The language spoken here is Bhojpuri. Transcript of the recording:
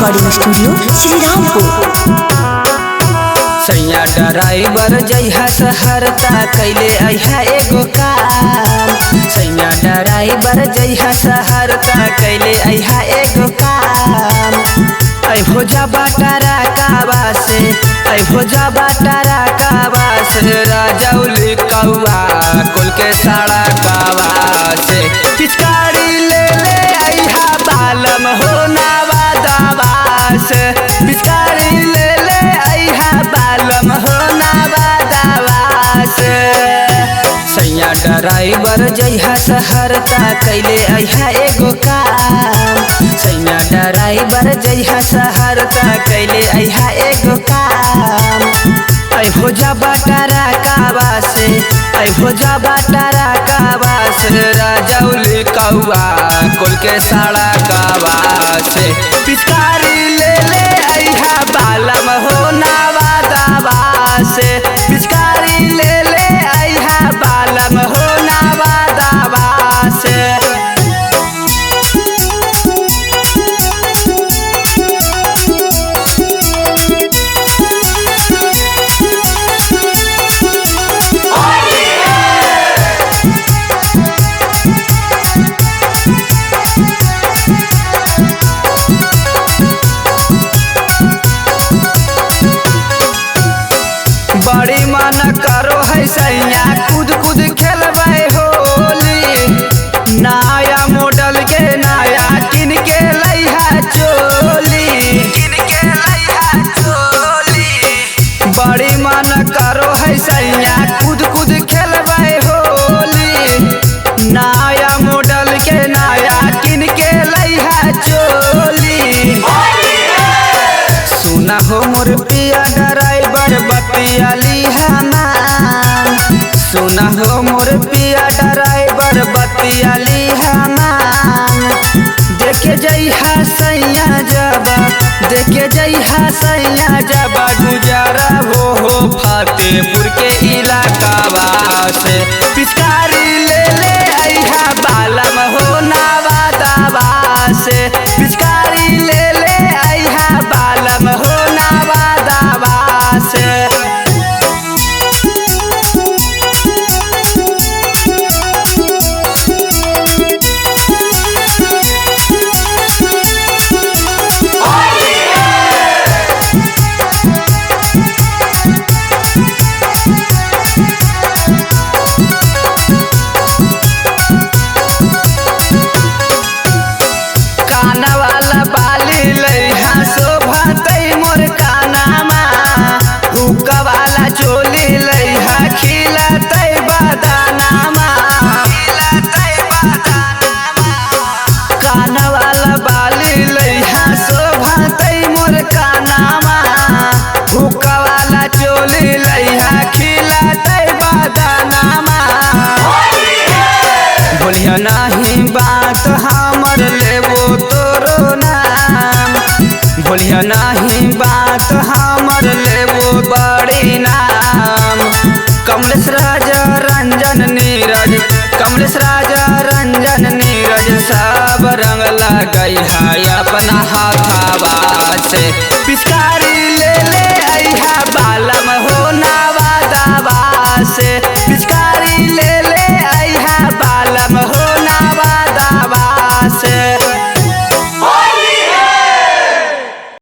Recording studio Shrirampur. सैया ड्राइवर जइहा शहर ता कैले अइहा एगो काम। सैया ड्राइवर जइहा शहर ता कैले अइहा एगो काम। ऐ भोजा बाटारा काबा से, ऐ भोजा बाटारा काबा से, राजौली कौआ कुल के साड़ा काबा से। पिचकारी ले ले अइहा बालम हो नावा दावा से। पिचकारी ले ले अइहा बालम हो नावा दावा से। सैया ड्राइवर जइहा शहर ता कैले अइहा एगो काम। सैया ड्राइवर जइहा शहर ता कैले अइहा एगो काम। ऐ भोजा बाटारा काबा से, ऐ भोजा बाटारा काबा से, राजौली कौआ कुल के साड़ा काबा से। पिचकारी ले ले अइहा बालम हो नावा दावा से। पिचकारी ले ले अइहा बालम हो नावा दावा से। बड़ी मन करो है सैया कूद कूद खेलबै होली। नया मॉडल के नया किन के लइहा चोली, किन के लइहा चोली। बड़ी मन करो है सैया कूद कूद खेलबै होली। नया मॉडल के नया किन के लइहा चोली। सुना हो मोर पिया ड्राइवर बतियाली हमान। सुना हो मोर पिया ड्राइवर बतियाली हमान। देखे जइहा सैया जबा, देखे जइहा सैया जबा, गुजारा हो फतेहपुर के इलाकावा से। पिचकारी ले ले अइहा बालम हो नावा दावा से। पिचकारी ले ले अइहा बालम हो नावा दावा से। काना वाला बाली लइहा शोभतै मोर कानामा। हुक्का वाला चोली लइहा खिलतै बदानामा, खिलतै बदानामा। काना वाला बाली लइहा शोभतै मोर कानामा। हुक्का वाला चोली लइहा खिलतै बदानामा। बोलिया नाही बात हमर लेबो तोरो नाम। बोलिया नाही बात हमर लेबो बड़ी नाम। कमलेश राजा रंजन नीरज, कमलेश राजा रंजन नीरज, सब रंग लगैहा